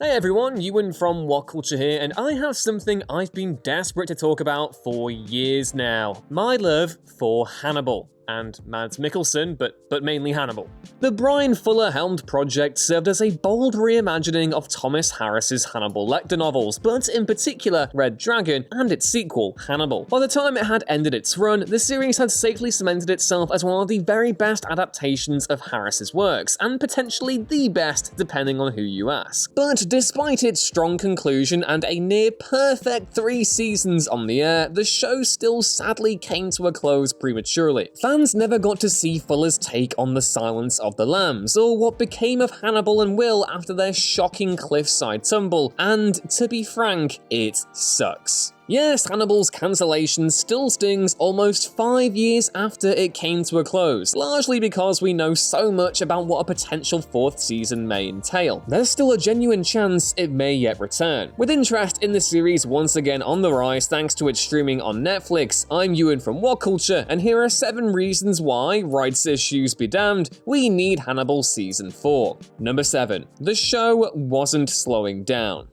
Hey everyone, Ewan from What Culture here, and I have something I've been desperate to talk about for years now. My love for Hannibal. And Mads Mikkelsen, but mainly Hannibal. The Brian Fuller-helmed project served as a bold reimagining of Thomas Harris's Hannibal Lecter novels, but in particular Red Dragon and its sequel, Hannibal. By the time it had ended its run, the series had safely cemented itself as one of the very best adaptations of Harris's works, and potentially the best depending on who you ask. But despite its strong conclusion and a near-perfect 3 seasons on the air, the show still sadly came to a close prematurely. Fans never got to see Fuller's take on the Silence of the Lambs, or what became of Hannibal and Will after their shocking cliffside tumble, and to be frank, it sucks. Yes, Hannibal's cancellation still stings almost 5 years after it came to a close, largely because we know so much about what a potential 4th season may entail. There's still a genuine chance it may yet return. With interest in the series once again on the rise thanks to its streaming on Netflix, I'm Ewan from What Culture, and here are 7 reasons why, rights issues be damned, we need Hannibal Season 4. Number 7. The show wasn't slowing down.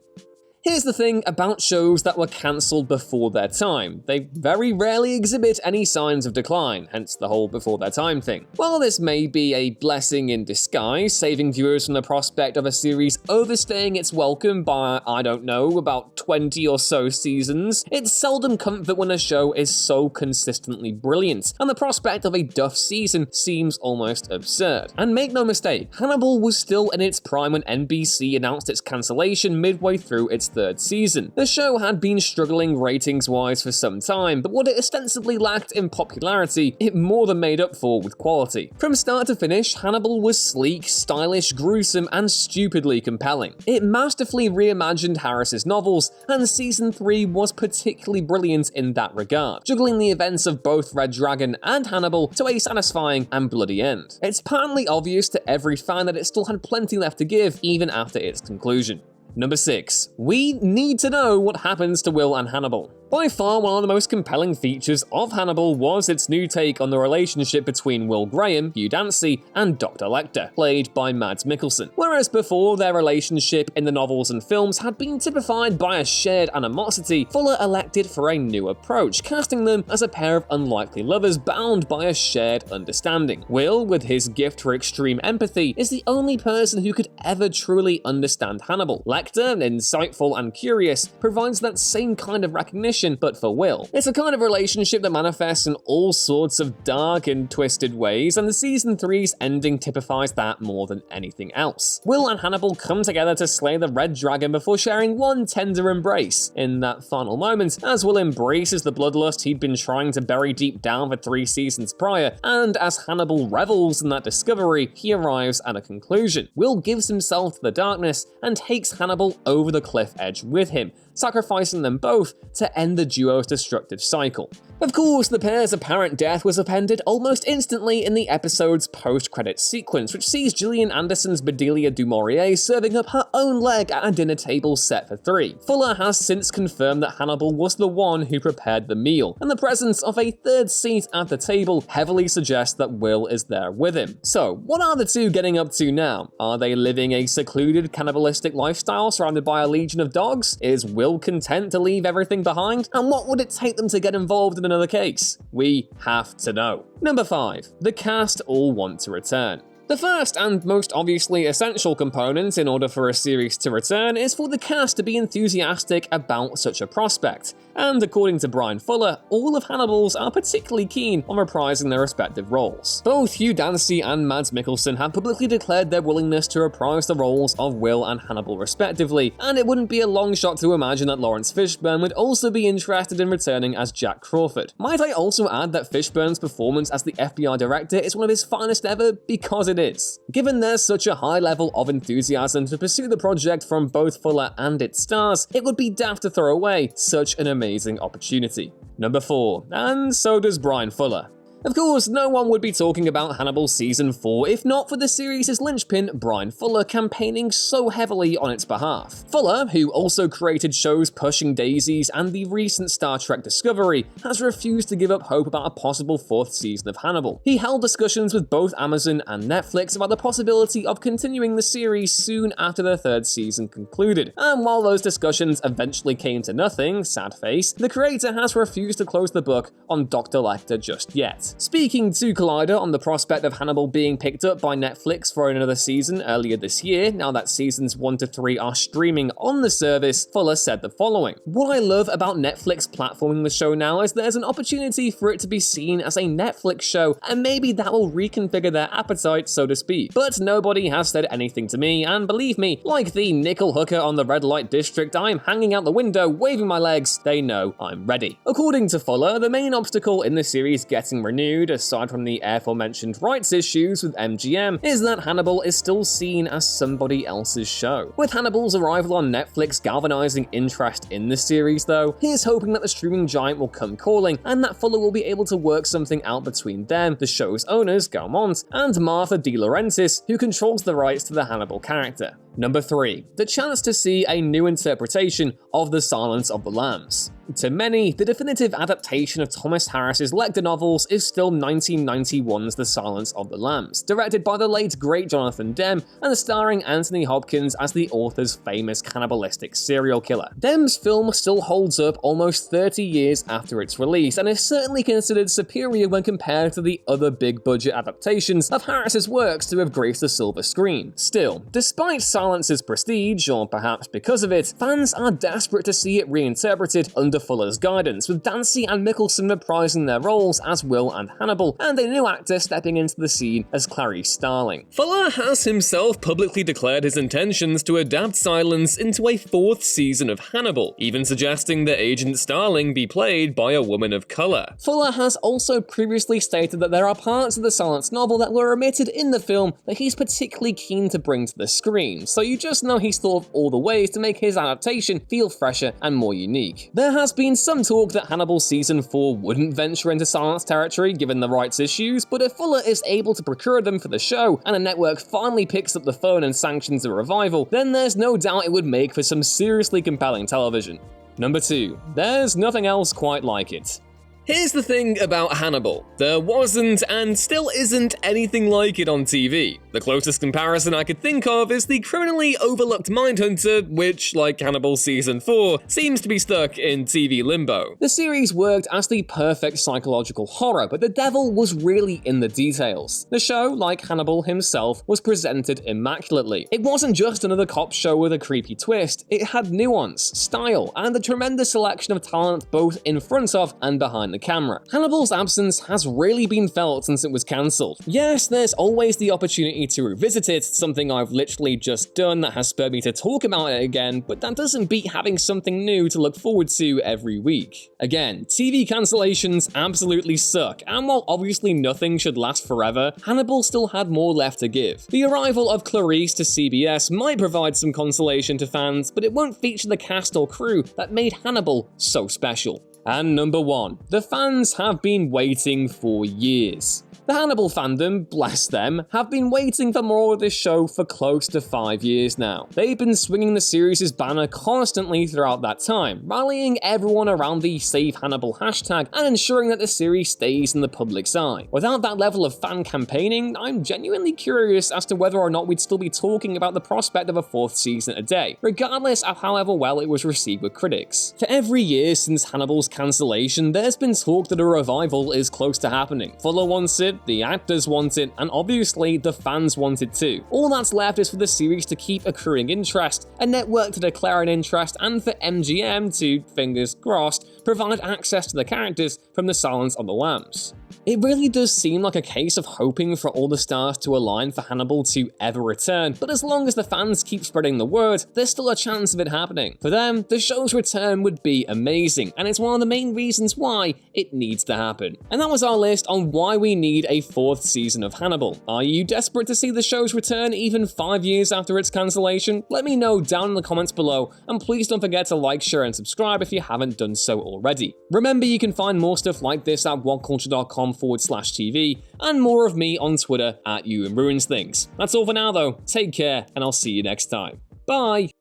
Here's the thing about shows that were cancelled before their time. They very rarely exhibit any signs of decline, hence the whole before their time thing. While this may be a blessing in disguise, saving viewers from the prospect of a series overstaying its welcome by, I don't know, about 20 or so seasons, it's seldom comfort when a show is so consistently brilliant, and the prospect of a duff season seems almost absurd. And make no mistake, Hannibal was still in its prime when NBC announced its cancellation midway through its 3rd season. The show had been struggling ratings-wise for some time, but what it ostensibly lacked in popularity, it more than made up for with quality. From start to finish, Hannibal was sleek, stylish, gruesome, and stupidly compelling. It masterfully reimagined Harris's novels, and Season 3 was particularly brilliant in that regard, juggling the events of both Red Dragon and Hannibal to a satisfying and bloody end. It's patently obvious to every fan that it still had plenty left to give even after its conclusion. Number 6. We need to know what happens to Will and Hannibal. By far, one of the most compelling features of Hannibal was its new take on the relationship between Will Graham, Hugh Dancy, and Dr. Lecter, played by Mads Mikkelsen. Whereas before, their relationship in the novels and films had been typified by a shared animosity, Fuller elected for a new approach, casting them as a pair of unlikely lovers bound by a shared understanding. Will, with his gift for extreme empathy, is the only person who could ever truly understand Hannibal. Lecter, insightful and curious, provides that same kind of recognition, but for Will. It's a kind of relationship that manifests in all sorts of dark and twisted ways, and the Season 3's ending typifies that more than anything else. Will and Hannibal come together to slay the Red Dragon before sharing one tender embrace. In that final moment, as Will embraces the bloodlust he'd been trying to bury deep down for 3 seasons prior, and as Hannibal revels in that discovery, he arrives at a conclusion. Will gives himself to the darkness and takes Hannibal over the cliff edge with him, sacrificing them both to end the duo's destructive cycle. Of course, the pair's apparent death was appended almost instantly in the episode's post-credits sequence, which sees Gillian Anderson's Bedelia du Maurier serving up her own leg at a dinner table set for 3. Fuller has since confirmed that Hannibal was the one who prepared the meal, and the presence of a 3rd seat at the table heavily suggests that Will is there with him. So, what are the two getting up to now? Are they living a secluded, cannibalistic lifestyle surrounded by a legion of dogs? Is Will content to leave everything behind? And what would it take them to get involved in another case? We have to know. Number 5. The cast all want to return. The first and most obviously essential component in order for a series to return is for the cast to be enthusiastic about such a prospect. And according to Bryan Fuller, all of Hannibal's are particularly keen on reprising their respective roles. Both Hugh Dancy and Mads Mikkelsen have publicly declared their willingness to reprise the roles of Will and Hannibal respectively, and it wouldn't be a long shot to imagine that Lawrence Fishburne would also be interested in returning as Jack Crawford. Might I also add that Fishburne's performance as the FBI director is one of his finest ever because it is. Given there's such a high level of enthusiasm to pursue the project from both Fuller and its stars, it would be daft to throw away such an amazing opportunity. Number 4, and so does Bryan Fuller. Of course, no one would be talking about Hannibal Season 4 if not for the series' linchpin, Bryan Fuller, campaigning so heavily on its behalf. Fuller, who also created shows Pushing Daisies and the recent Star Trek Discovery, has refused to give up hope about a possible 4th season of Hannibal. He held discussions with both Amazon and Netflix about the possibility of continuing the series soon after the 3rd season concluded, and while those discussions eventually came to nothing, sad face, the creator has refused to close the book on Dr. Lecter just yet. Speaking to Collider on the prospect of Hannibal being picked up by Netflix for another season earlier this year, now that seasons 1 to 3 are streaming on the service, Fuller said the following: "What I love about Netflix platforming the show now is there's an opportunity for it to be seen as a Netflix show, and maybe that will reconfigure their appetite, so to speak. But nobody has said anything to me, and believe me, like the nickel hooker on the red light district, I am hanging out the window, waving my legs, they know I'm ready." According to Fuller, the main obstacle in the series getting renewed, aside from the aforementioned rights issues with MGM, is that Hannibal is still seen as somebody else's show. With Hannibal's arrival on Netflix galvanizing interest in the series though, he's hoping that the streaming giant will come calling, and that Fuller will be able to work something out between them, the show's owners, Gaumont, and Martha De Laurentiis, who controls the rights to the Hannibal character. Number 3. The chance to see a new interpretation of The Silence of the Lambs. To many, the definitive adaptation of Thomas Harris's Lecter novels is still 1991's The Silence of the Lambs, directed by the late great Jonathan Demme and starring Anthony Hopkins as the author's famous cannibalistic serial killer. Demme's film still holds up almost 30 years after its release, and is certainly considered superior when compared to the other big-budget adaptations of Harris's works to have graced the silver screen. Still, despite Silence's prestige, or perhaps because of it, fans are desperate to see it reinterpreted under Fuller's guidance, with Dancy and Mickelson reprising their roles as Will and Hannibal, and a new actor stepping into the scene as Clarice Starling. Fuller has himself publicly declared his intentions to adapt Silence into a 4th season of Hannibal, even suggesting that Agent Starling be played by a woman of color. Fuller has also previously stated that there are parts of the Silence novel that were omitted in the film that he's particularly keen to bring to the screen, so you just know he's thought of all the ways to make his adaptation feel fresher and more unique. There has been some talk that Hannibal Season 4 wouldn't venture into Silence territory given the rights issues, but if Fuller is able to procure them for the show, and a network finally picks up the phone and sanctions a revival, then there's no doubt it would make for some seriously compelling television. Number 2. There's nothing else quite like it. Here's the thing about Hannibal. There wasn't and still isn't anything like it on TV. The closest comparison I could think of is the criminally overlooked Mindhunter, which, like Hannibal Season 4, seems to be stuck in TV limbo. The series worked as the perfect psychological horror, but the devil was really in the details. The show, like Hannibal himself, was presented immaculately. It wasn't just another cop show with a creepy twist, it had nuance, style, and a tremendous selection of talent both in front of and behind the camera. Hannibal's absence has really been felt since it was cancelled. Yes, there's always the opportunity to revisit it, something I've literally just done that has spurred me to talk about it again, but that doesn't beat having something new to look forward to every week. Again, TV cancellations absolutely suck, and while obviously nothing should last forever, Hannibal still had more left to give. The arrival of Clarice to CBS might provide some consolation to fans, but it won't feature the cast or crew that made Hannibal so special. And number 1. The fans have been waiting for years. The Hannibal fandom, bless them, have been waiting for more of this show for close to 5 years now. They've been swinging the series' banner constantly throughout that time, rallying everyone around the Save Hannibal hashtag and ensuring that the series stays in the public's eye. Without that level of fan campaigning, I'm genuinely curious as to whether or not we'd still be talking about the prospect of a 4th season a day, regardless of however well it was received with critics. For every year since Hannibal's cancellation, there's been talk that a revival is close to happening. Fuller wants it, the actors want it, and obviously the fans want it too. All that's left is for the series to keep accruing interest, a network to declare an interest, and for MGM to, fingers crossed, provide access to the characters from The Silence of the Lambs. It really does seem like a case of hoping for all the stars to align for Hannibal to ever return, but as long as the fans keep spreading the word, there's still a chance of it happening. For them, the show's return would be amazing, and it's one of the main reasons why it needs to happen. And that was our list on why we need a 4th season of Hannibal. Are you desperate to see the show's return even 5 years after its cancellation? Let me know down in the comments below, and please don't forget to like, share, and subscribe if you haven't done so already. Remember, you can find more stuff like this at whatculture.com patreon.com/TV, and more of me on Twitter @YouAndRuinsThings. That's all for now though, take care, and I'll see you next time. Bye!